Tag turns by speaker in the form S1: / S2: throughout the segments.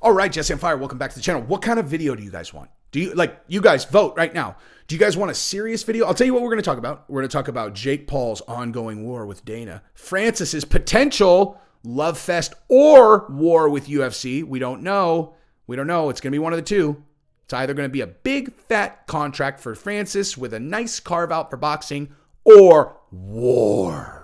S1: All right, Jesse on Fire, welcome back to the channel. What kind of video do you guys want? Do you, like, you guys vote right now. Do you guys want a serious video? I'll tell you what we're going to talk about. We're going to talk about Jake Paul's ongoing war with Dana, Francis's potential love fest or war with UFC. We don't know. We don't know. It's going to be one of the two. It's either going to be a big fat contract for Francis with a nice carve out for boxing or war.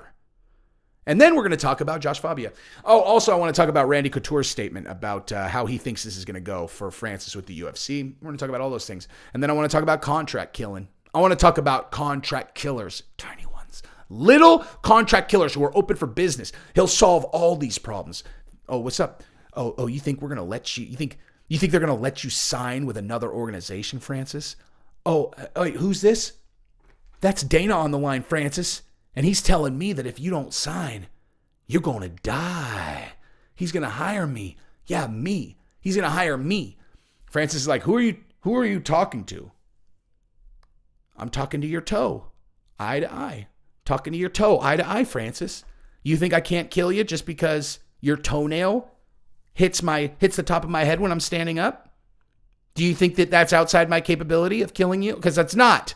S1: And then we're going to talk about Josh Fabia. Oh, also, I want to talk about Randy Couture's statement about how he thinks this is going to go for Francis with the UFC. We're going to talk about all those things. And then I want to talk about contract killing. I want to talk about contract killers, tiny ones, little contract killers who are open for business. He'll solve all these problems. Oh, what's up? Oh, you think we're going to let you think they're going to let you sign with another organization, Francis? Oh, wait, who's this? That's Dana on the line, Francis. And he's telling me that if you don't sign, you're going to die. He's going to hire me. Yeah, me. He's going to hire me. Francis is like, who are you talking to? I'm talking to your toe. Eye to eye. Talking to your toe. Eye to eye, Francis. You think I can't kill you just because your toenail hits the top of my head when I'm standing up? Do you think that that's outside my capability of killing you? Because that's not.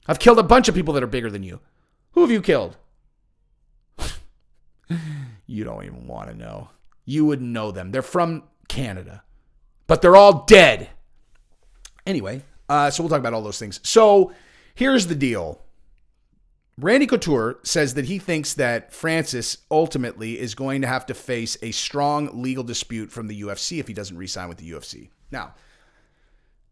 S1: I've killed a bunch of people that are bigger than you. Who have you killed? You don't even want to know. You wouldn't know them. They're from Canada, but they're all dead. Anyway, so we'll talk about all those things. So here's the deal. Randy Couture says that he thinks that Francis ultimately is going to have to face a strong legal dispute from the UFC if he doesn't re-sign with the UFC. Now,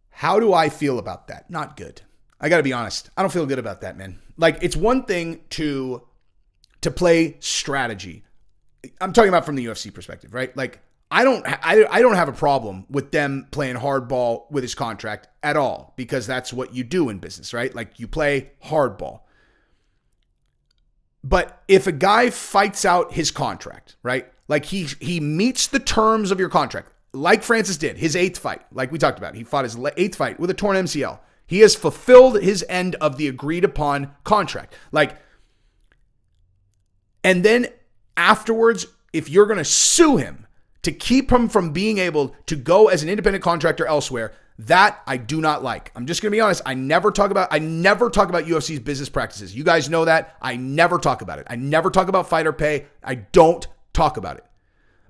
S1: how do I feel about that? Not good. I got to be honest. I don't feel good about that, man. Like, it's one thing to play strategy. I'm talking about from the UFC perspective, right? Like, I don't have a problem with them playing hardball with his contract at all, because that's what you do in business, right? Like, you play hardball. But if a guy fights out his contract, right? Like, he meets the terms of your contract, like Francis did, his 8th fight, like we talked about. He fought his 8th fight with a torn MCL. He has fulfilled his end of the agreed upon contract. Like, and then afterwards, if you're going to sue him to keep him from being able to go as an independent contractor elsewhere, that I do not like. I'm just going to be honest. I never talk about UFC's business practices. You guys know that. I never talk about it. I never talk about fighter pay. I don't talk about it.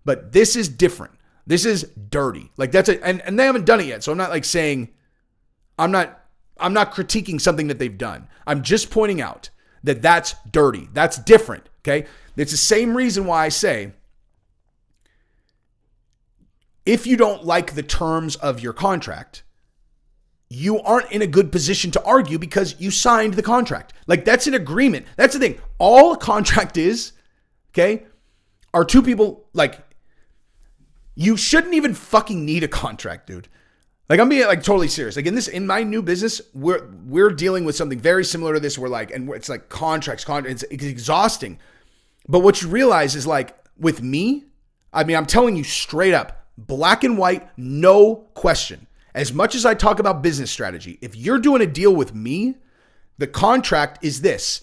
S1: But this is different. This is dirty. Like, that's it. And they haven't done it yet. So I'm not like saying, I'm not critiquing something that they've done. I'm just pointing out that that's dirty. That's different, okay? It's the same reason why I say, if you don't like the terms of your contract, you aren't in a good position to argue because you signed the contract. Like, that's an agreement. That's the thing. All a contract is, okay, are two people, like, you shouldn't even fucking need a contract, dude. Like, I'm being like totally serious. Like, in my new business, we're dealing with something very similar to this. It's like contracts. It's exhausting. But what you realize is, like, with me, I mean, I'm telling you straight up, black and white, no question. As much as I talk about business strategy, if you're doing a deal with me, the contract is this.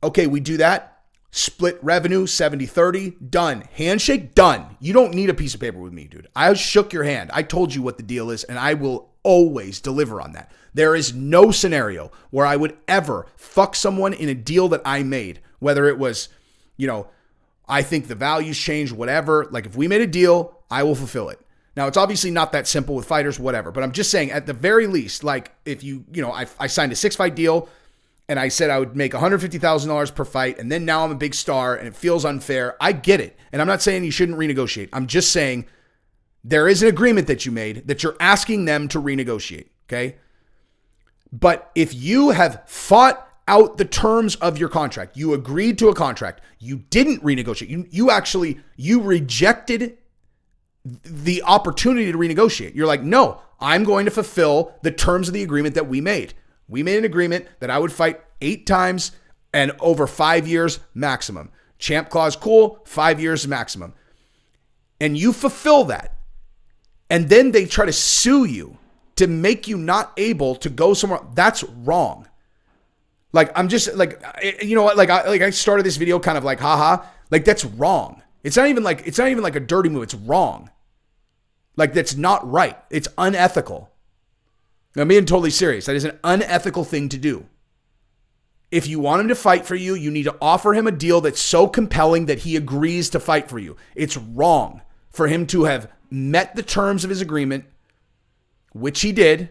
S1: Okay, we do that. Split revenue, 70-30, done. Handshake, done. You don't need a piece of paper with me, dude. I shook your hand. I told you what the deal is, and I will always deliver on that. There is no scenario where I would ever fuck someone in a deal that I made, whether it was, I think the values changed, whatever. Like, if we made a deal, I will fulfill it. Now, it's obviously not that simple with fighters, whatever, but I'm just saying, at the very least, like, if I signed a 6-fight deal, and I said I would make $150,000 per fight, and then now I'm a big star, and it feels unfair. I get it. And I'm not saying you shouldn't renegotiate. I'm just saying there is an agreement that you made that you're asking them to renegotiate, okay? But if you have fought out the terms of your contract, you agreed to a contract, you didn't renegotiate, you rejected the opportunity to renegotiate. You're like, no, I'm going to fulfill the terms of the agreement that we made. We made an agreement that I would fight 8 times and over 5 years maximum. Champ clause, cool, 5 years maximum. And you fulfill that. And then they try to sue you to make you not able to go somewhere. That's wrong. Like, I'm just like, you know what? Like I started this video kind of like, haha, like, that's wrong. It's not even like a dirty move. It's wrong. Like, that's not right. It's unethical. I'm being totally serious. That is an unethical thing to do. If you want him to fight for you, you need to offer him a deal that's so compelling that he agrees to fight for you. It's wrong for him to have met the terms of his agreement, which he did,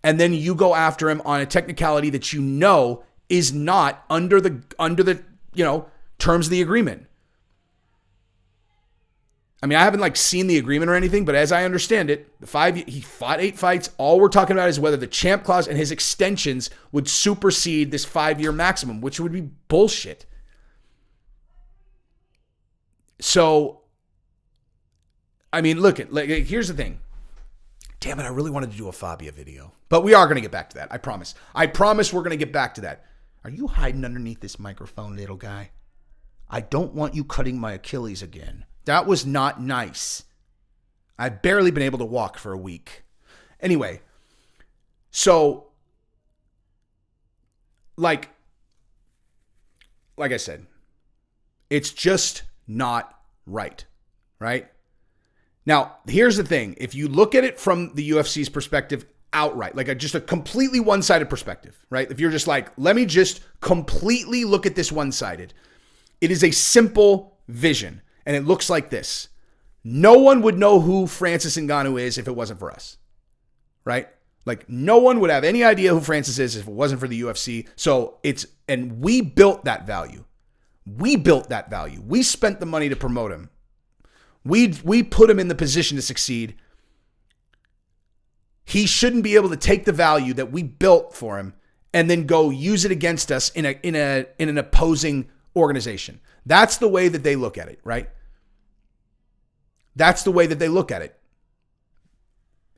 S1: and then you go after him on a technicality that you know is not under the terms of the agreement. I mean, I haven't seen the agreement or anything, but as I understand it, he fought 8 fights. All we're talking about is whether the champ clause and his extensions would supersede this 5-year maximum, which would be bullshit. So, I mean, look, here's the thing. Damn it, I really wanted to do a Fabia video. But we are going to get back to that, I promise. I promise we're going to get back to that. Are you hiding underneath this microphone, little guy? I don't want you cutting my Achilles again. That was not nice. I've barely been able to walk for a week. Anyway, so, like I said, it's just not right? Now, here's the thing. If you look at it from the UFC's perspective outright, just a completely one-sided perspective, right? If you're just like, let me just completely look at this one-sided, it is a simple vision. And it looks like this. No one would know who Francis Ngannou is if it wasn't for us, right? No one would have any idea who Francis is if it wasn't for the UFC. And we built that value. We spent the money to promote him. We put him in the position to succeed. He shouldn't be able to take the value that we built for him and then go use it against us in an opposing organization. That's the way that they look at it, right? That's the way that they look at it.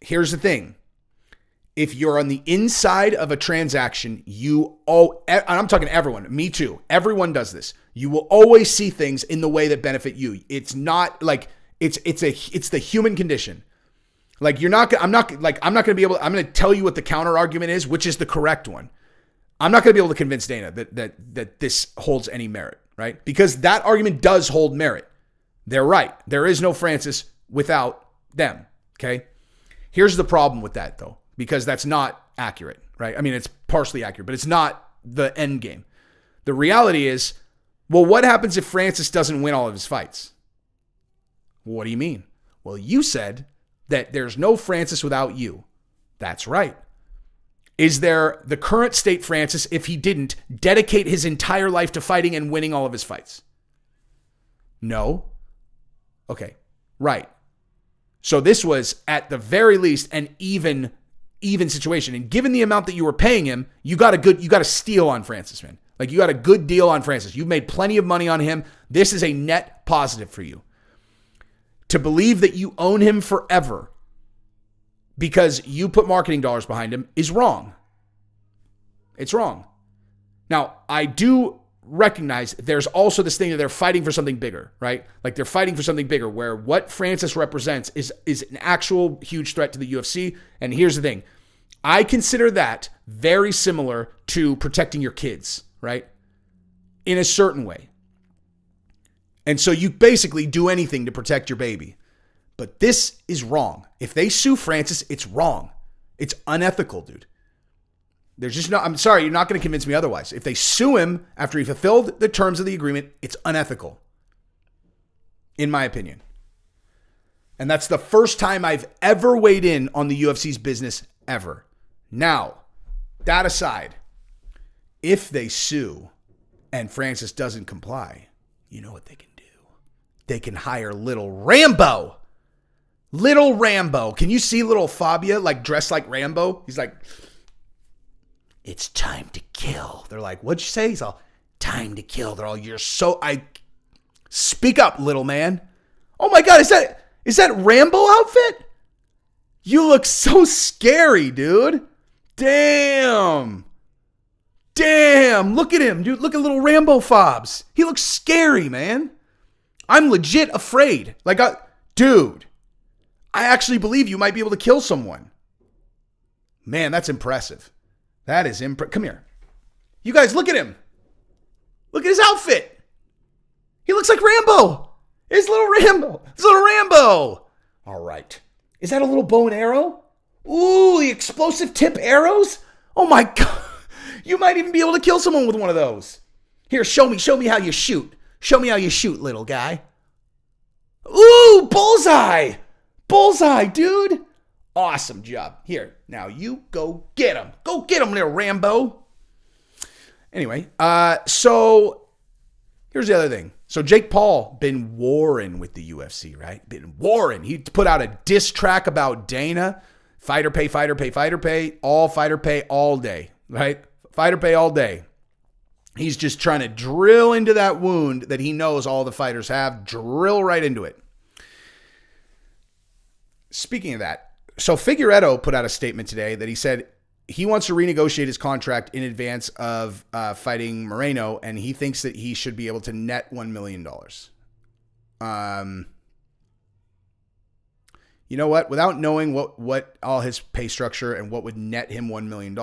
S1: Here's the thing. If you're on the inside of a transaction, and I'm talking everyone, me too. Everyone does this. You will always see things in the way that benefit you. It's not it's the human condition. I'm not going to tell you what the counter argument is, which is the correct one. I'm not going to be able to convince Dana that this holds any merit, right? Because that argument does hold merit. They're right. There is no Francis without them, okay? Here's the problem with that, though, because that's not accurate, right? I mean, it's partially accurate, but it's not the end game. The reality is, well, what happens if Francis doesn't win all of his fights? What do you mean? Well, you said that there's no Francis without you. That's right. Is there the current state Francis if he didn't dedicate his entire life to fighting and winning all of his fights? No. Okay, right. So this was at the very least an even situation. And given the amount that you were paying him, you got a steal on Francis, man. You got a good deal on Francis. You've made plenty of money on him. This is a net positive for you. To believe that you own him forever because you put marketing dollars behind him is wrong. It's wrong. Now, I do recognize there's also this thing that they're fighting for something bigger, right? They're fighting for something bigger where what Francis represents is an actual huge threat to the UFC. And here's the thing. I consider that very similar to protecting your kids, right? In a certain way. And so you basically do anything to protect your baby. But this is wrong. If they sue Francis, it's wrong. It's unethical, dude. There's just no, I'm sorry, you're not going to convince me otherwise. If they sue him after he fulfilled the terms of the agreement, it's unethical. In my opinion. And that's the first time I've ever weighed in on the UFC's business ever. Now, that aside, if they sue and Francis doesn't comply, you know what they can do? They can hire little Rambo. Little Rambo. Can you see little Fabia dressed like Rambo? He's like, it's time to kill. They're like, what'd you say? He's all, time to kill. They're all, speak up, little man. Oh my God, is that Rambo outfit? You look so scary, dude. Damn. Look at him, dude. Look at little Rambo Fobs. He looks scary, man. I'm legit afraid. Dude, I actually believe you might be able to kill someone. Man, that's impressive. That is impressive. Come here. You guys, look at him. Look at his outfit. He looks like Rambo. It's little Rambo. All right. Is that a little bow and arrow? Ooh, the explosive tip arrows? Oh my God. You might even be able to kill someone with one of those. Here, show me how you shoot. Show me how you shoot, little guy. Ooh, bullseye. Bullseye, dude. Awesome job. Here, now you go get him. Go get him, little Rambo. Anyway, so here's the other thing. So Jake Paul been warring with the UFC, right? Been warring. He put out a diss track about Dana. Fighter pay, fighter pay, fighter pay. All fighter pay all day, right? Fighter pay all day. He's just trying to drill into that wound that he knows all the fighters have. Drill right into it. Speaking of that, so Figueiredo put out a statement today that he said he wants to renegotiate his contract in advance of fighting Moreno, and he thinks that he should be able to net $1 million. You know what? Without knowing what all his pay structure and what would net him $1 million,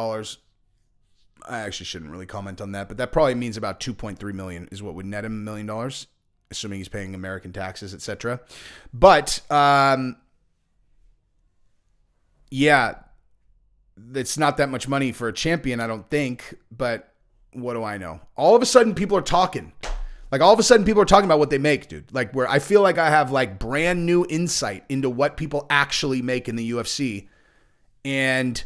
S1: I actually shouldn't really comment on that, but that probably means about $2.3 million is what would net him $1 million, assuming he's paying American taxes, etc. But yeah, it's not that much money for a champion, I don't think, but what do I know? All of a sudden, people are talking. Like, all of a sudden, people are talking about what they make, dude. Like, where I feel like I have, like, brand new insight into what people actually make in the UFC. And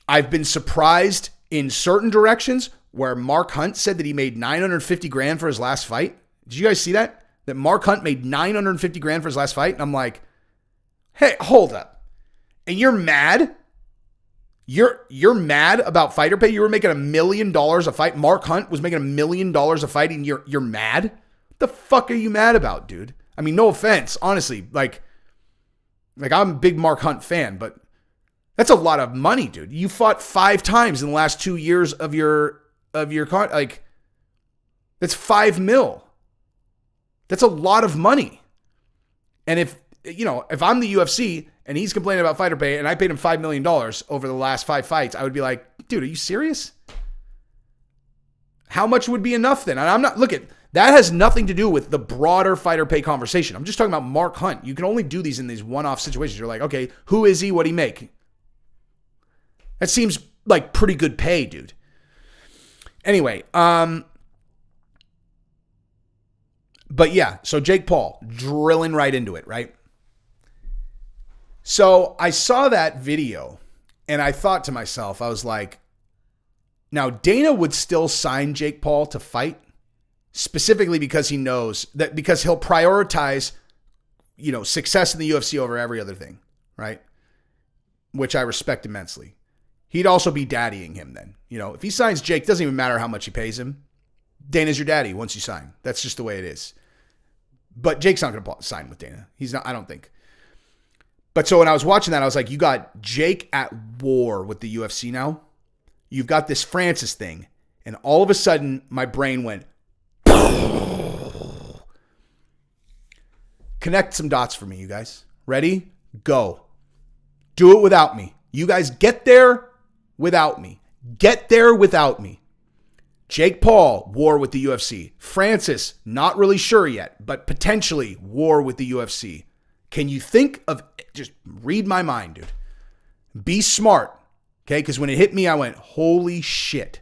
S1: I've been surprised in certain directions where Mark Hunt said that he made $950,000 for his last fight. Did you guys see that? That Mark Hunt made $950,000 for his last fight? And I'm like, hey, hold up. And you're mad? You're mad about fighter pay? You were making $1 million a fight. Mark Hunt was making $1 million a fight, and you're mad? What the fuck are you mad about, dude? I mean, no offense, honestly. Like I'm a big Mark Hunt fan, but that's a lot of money, dude. You fought 5 times in the last 2 years of your like, that's $5 million. That's a lot of money. And if I'm the UFC and he's complaining about fighter pay and I paid him $5 million over the last 5 fights, I would be like, dude, are you serious? How much would be enough then? And I'm not, that has nothing to do with the broader fighter pay conversation. I'm just talking about Mark Hunt. You can only do these in these one-off situations. You're like, okay, who is he? What'd he make? That seems like pretty good pay, dude. Anyway, but yeah, so Jake Paul drilling right into it, right? So I saw that video and I thought to myself, I was like, now Dana would still sign Jake Paul to fight specifically because he knows that, because he'll prioritize, success in the UFC over every other thing, right? Which I respect immensely. He'd also be daddying him then. If he signs Jake, doesn't even matter how much he pays him. Dana's your daddy once you sign. That's just the way it is. But Jake's not going to sign with Dana. He's not, I don't think. But so when I was watching that, I was like, you got Jake at war with the UFC now. You've got this Francis thing. And all of a sudden, my brain went, connect some dots for me, you guys. Ready? Go. Do it without me. You guys get there without me. Get there without me. Jake Paul, war with the UFC. Francis, not really sure yet, but potentially war with the UFC. Can you think of, just read my mind, dude. Be smart, okay? Because when it hit me, I went, holy shit.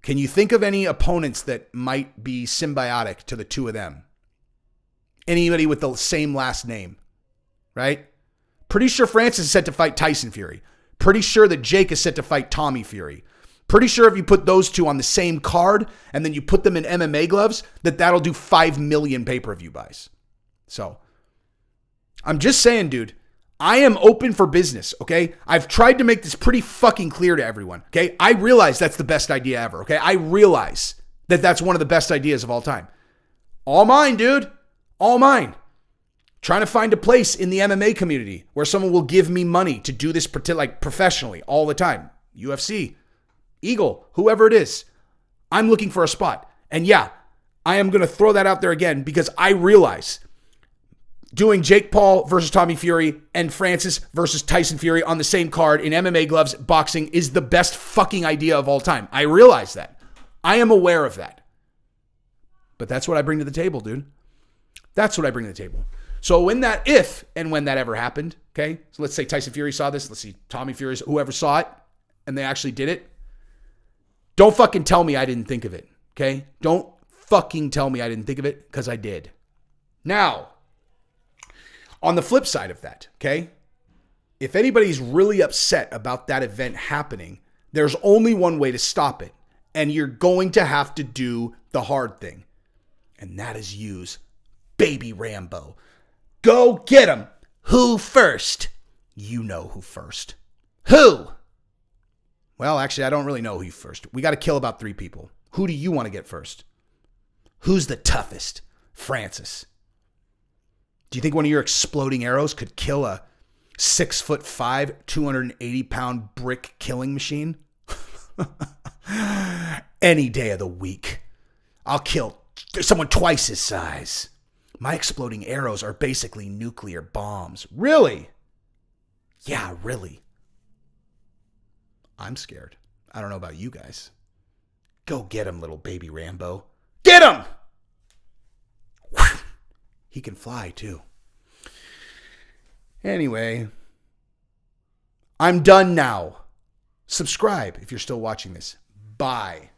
S1: Can you think of any opponents that might be symbiotic to the two of them? Anybody with the same last name, right? Pretty sure Francis is set to fight Tyson Fury. Pretty sure that Jake is set to fight Tommy Fury. Pretty sure if you put those two on the same card and then you put them in MMA gloves, that'll do 5 million pay-per-view buys. So, I'm just saying, dude, I am open for business, okay? I've tried to make this pretty fucking clear to everyone, okay? I realize that's the best idea ever, okay? I realize that that's one of the best ideas of all time. All mine, dude. All mine. Trying to find a place in the MMA community where someone will give me money to do this like professionally all the time. UFC, Eagle, whoever it is. I'm looking for a spot. And yeah, I am going to throw that out there again because I realize doing Jake Paul versus Tommy Fury and Francis versus Tyson Fury on the same card in MMA gloves, boxing, is the best fucking idea of all time. I realize that. I am aware of that. But that's what I bring to the table, dude. That's what I bring to the table. So when that ever happened, okay, so let's say Tyson Fury saw this, let's see, Tommy Fury, whoever saw it, and they actually did it, don't fucking tell me I didn't think of it, okay? Don't fucking tell me I didn't think of it, because I did. Now, on the flip side of that, okay, if anybody's really upset about that event happening, there's only one way to stop it, and you're going to have to do the hard thing, and that is use Baby Rambo. Go get him. Who first? You know who first. Who? Well, actually, I don't really know who first. We got to kill about 3 people. Who do you want to get first? Who's the toughest? Francis. Do you think one of your exploding arrows could kill a 6'5", 280-pound brick killing machine? Any day of the week. I'll kill someone twice his size. My exploding arrows are basically nuclear bombs. Really? Yeah, really. I'm scared. I don't know about you guys. Go get him, little baby Rambo. Get him! Whew. He can fly, too. Anyway, I'm done now. Subscribe if you're still watching this. Bye.